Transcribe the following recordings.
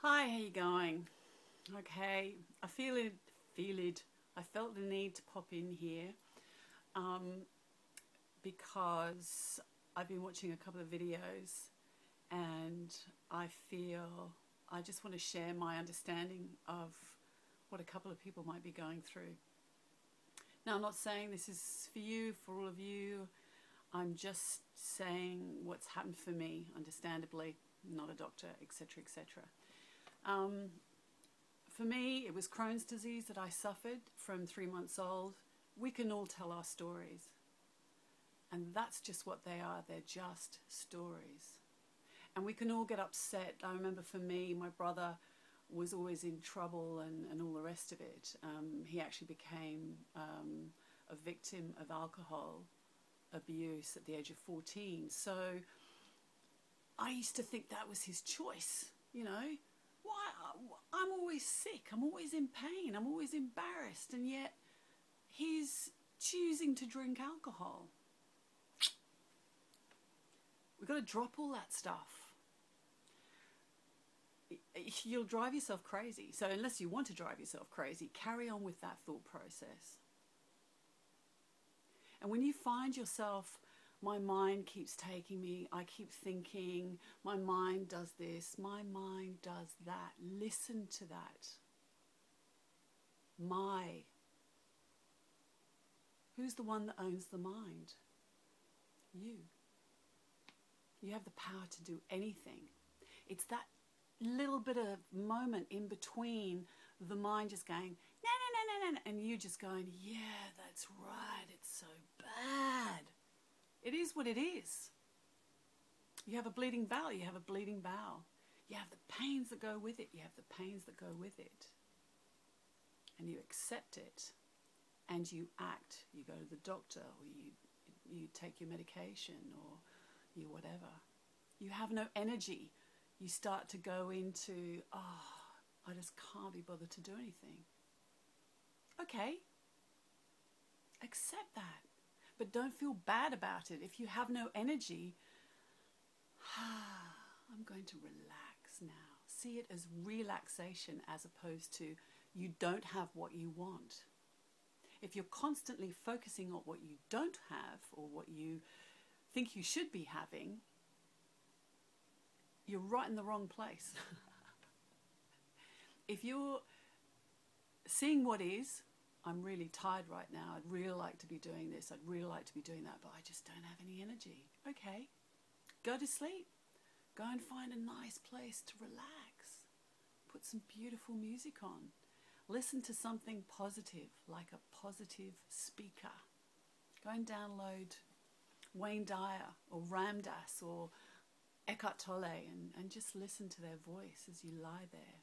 Hi, how you going? Okay, I felt the need to pop in here um, because I've been watching a couple of videos and I just want to share my understanding of what a couple of people might be going through. Now, I'm not saying this is for you, for all of you. I'm just saying what's happened for me, understandably, not a doctor, etc., etc. For me, it was Crohn's disease that I suffered from 3 months old. We can all tell our stories. And that's just what they are. They're just stories. And we can all get upset. I remember for me, my brother was always in trouble and all the rest of it. He actually became a victim of alcohol abuse at the age of 14. So I used to think that was his choice, you know. Why? I'm always sick, I'm always in pain, I'm always embarrassed, and yet he's choosing to drink alcohol. We've got to drop all that stuff. You'll drive yourself crazy. So unless you want to drive yourself crazy, carry on with that thought process. And when you find yourself, my mind keeps taking me, I keep thinking, my mind does this, my mind does that. Listen to that. Who's the one that owns the mind? You. You have the power to do anything. It's that little bit of moment in between the mind just going, no, no, no, no, no, and you just going, yeah, that's right, it's so bad. It is what it is. You have a bleeding bowel, you have a bleeding bowel. You have the pains that go with it, you have the pains that go with it. And you accept it, and you act. You go to the doctor, or you take your medication, or you whatever. You have no energy. You start to go into, I just can't be bothered to do anything. Okay, accept that. But don't feel bad about it. If you have no energy, I'm going to relax now. See it as relaxation as opposed to you don't have what you want. If you're constantly focusing on what you don't have or what you think you should be having, you're right in the wrong place. If you're seeing what is, I'm really tired right now, I'd really like to be doing this, I'd really like to be doing that, but I just don't have any energy. Okay, go to sleep. Go and find a nice place to relax. Put some beautiful music on. Listen to something positive, like a positive speaker. Go and download Wayne Dyer or Ram Dass or Eckhart Tolle and just listen to their voice as you lie there.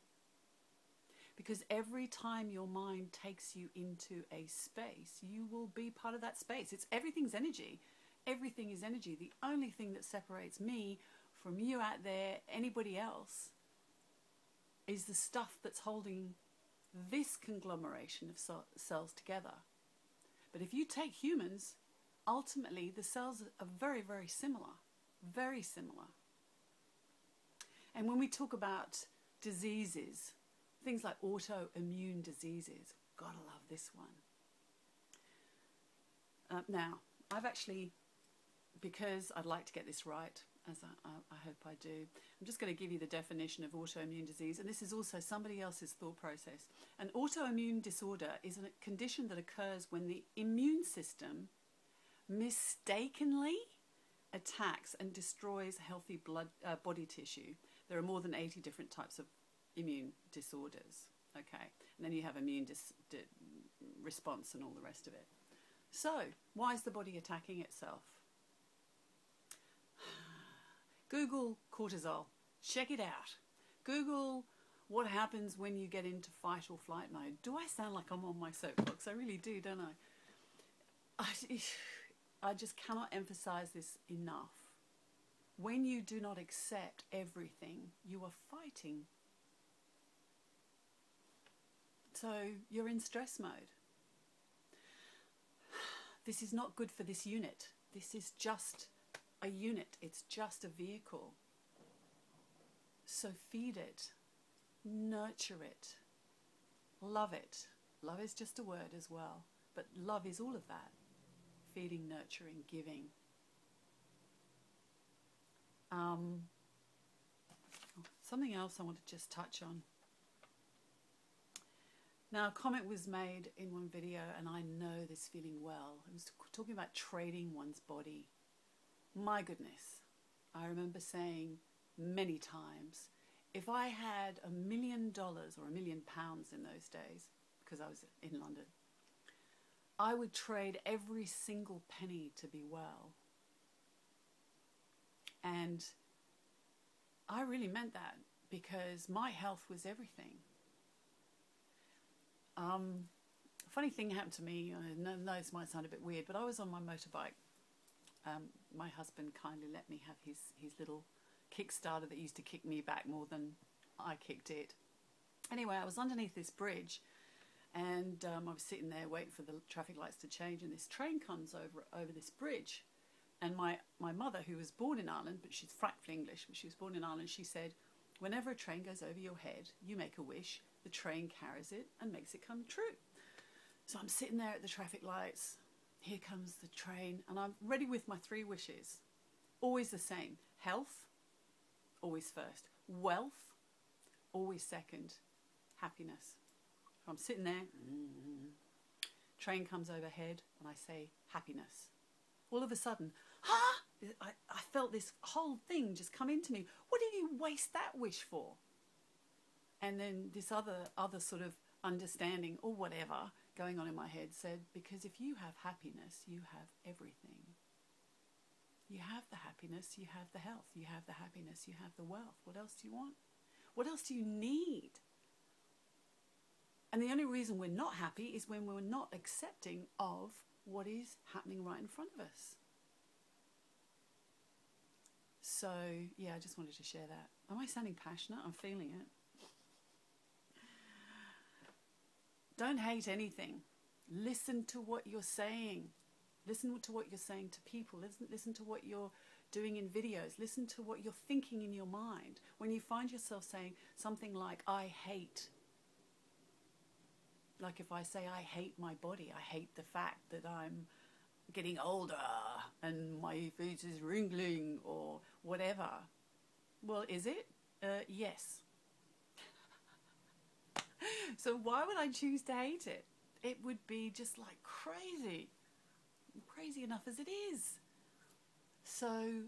Because every time your mind takes you into a space, you will be part of that space. Everything's energy. Everything is energy. The only thing that separates me from you out there, anybody else, is the stuff that's holding this conglomeration of cells together. But if you take humans, ultimately the cells are very, very similar. Very similar. And when we talk about diseases, things like autoimmune diseases, gotta love this one. Now, I've actually, because I'd like to get this right, as I hope I do, I'm just going to give you the definition of autoimmune disease, and this is also somebody else's thought process. An autoimmune disorder is a condition that occurs when the immune system mistakenly attacks and destroys healthy body tissue. There are more than 80 different types of immune disorders, okay? And then you have immune response and all the rest of it. So, why is the body attacking itself? Google cortisol. Check it out. Google what happens when you get into fight or flight mode. Do I sound like I'm on my soapbox? I really do, don't I? I just cannot emphasize this enough. When you do not accept everything, you are fighting. So you're in stress mode. This is not good for this unit. This is just a unit. It's just a vehicle. So feed it. nurture it, love it. Love is just a word as well, but love is all of that. Feeding, nurturing, giving. Something else I want to just touch on. Now, a comment was made in one video, and I know this feeling well. It was talking about trading one's body. My goodness, I remember saying many times, if I had $1 million or £1 million in those days, because I was in London, I would trade every single penny to be well. And I really meant that, because my health was everything. Funny thing happened to me. I know this might sound a bit weird, but I was on my motorbike. My husband kindly let me have his little Kickstarter that used to kick me back more than I kicked it. Anyway, I was underneath this bridge, and I was sitting there waiting for the traffic lights to change, and this train comes over this bridge. And my mother, who was born in Ireland, but she's fractally English, but she was born in Ireland, she said, whenever a train goes over your head, you make a wish, the train carries it and makes it come true. So I'm sitting there at the traffic lights, here comes the train, and I'm ready with my 3 wishes. Always the same. Health, always first. Wealth, always second. Happiness. So I'm sitting there, train comes overhead, and I say happiness. All of a sudden, I felt this whole thing just come into me. What did you waste that wish for? And then this other sort of understanding or whatever going on in my head said, because if you have happiness, you have everything. You have the happiness, you have the health, you have the happiness, you have the wealth. What else do you want? What else do you need? And the only reason we're not happy is when we're not accepting of what is happening right in front of us. So, yeah, I just wanted to share that. Am I sounding passionate? I'm feeling it. Don't hate anything. Listen to what you're saying. Listen to what you're saying to people. Listen to what you're doing in videos. Listen to what you're thinking in your mind. When you find yourself saying something like, I hate, like if I say I hate my body, I hate the fact that I'm getting older and my face is wrinkling or whatever. Well, is it? Yes. So why would I choose to hate it? It would be just like crazy enough as it is. So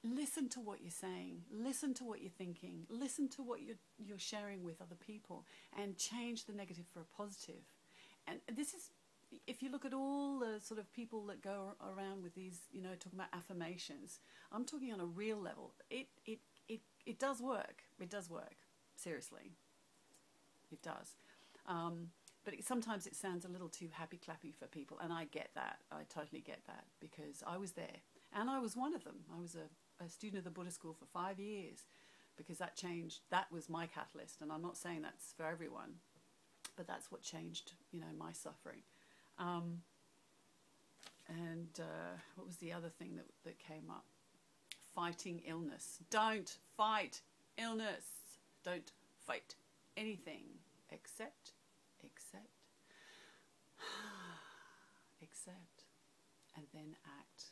listen to what you're saying, listen to what you're thinking, listen to what you're sharing with other people, and change the negative for a positive. And this is, if you look at all the sort of people that go around with these, talking about affirmations, I'm talking on a real level. It does work. It does work. Seriously. It does. But sometimes it sounds a little too happy-clappy for people, and I get that. I totally get that, because I was there, and I was one of them. I was a student of the Buddhist school for 5 years, because that was my catalyst, and I'm not saying that's for everyone, but that's what changed, my suffering. What was the other thing that came up? Fighting illness. Don't fight illness. Don't fight anything except, and then act.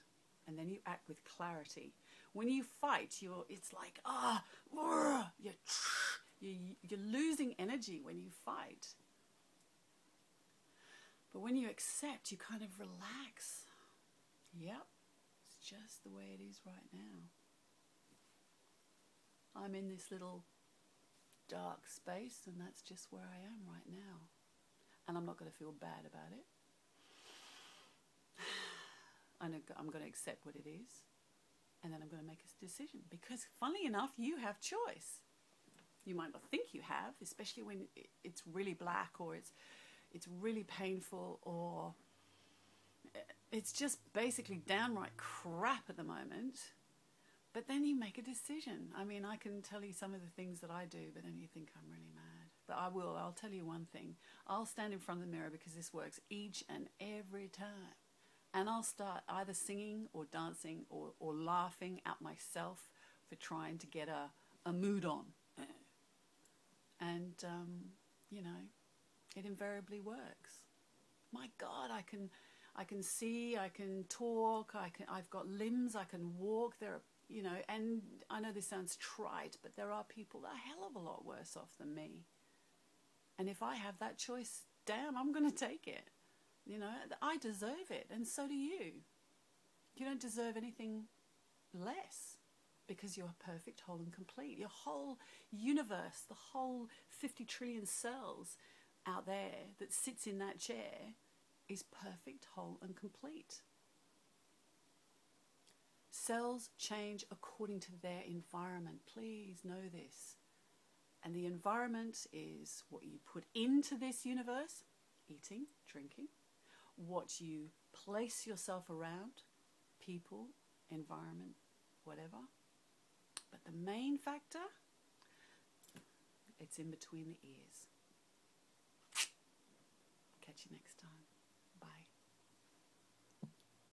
And then you act with clarity. When you fight, it's like, you're losing energy when you fight. But when you accept, you kind of relax. Yep, it's just the way it is right now. I'm in this little dark space, and that's just where I am right now. And I'm not going to feel bad about it. I'm going to accept what it is, and then I'm going to make a decision. Because, funnily enough, you have choice. You might not think you have, especially when it's really black, or it's really painful, or it's just basically downright crap at the moment. But then you make a decision. I mean, I can tell you some of the things that I do, but then you think I'm really mad. But I'll tell you one thing. I'll stand in front of the mirror, because this works each and every time. And I'll start either singing or dancing or laughing at myself for trying to get a mood on. And, you know, it invariably works. My God, I can see, I can talk, I've got limbs, I can walk. There are, you know, and I know this sounds trite, but there are people that are a hell of a lot worse off than me. And if I have that choice, damn, I'm going to take it. You know, I deserve it, and so do you. You don't deserve anything less, because you're perfect, whole and complete. Your whole universe, the whole 50 trillion cells out there that sits in that chair is perfect, whole and complete. Cells change according to their environment. Please know this. And the environment is what you put into this universe, eating, drinking, what you place yourself around, people, environment, whatever. But the main factor, it's in between the ears. Catch you next time.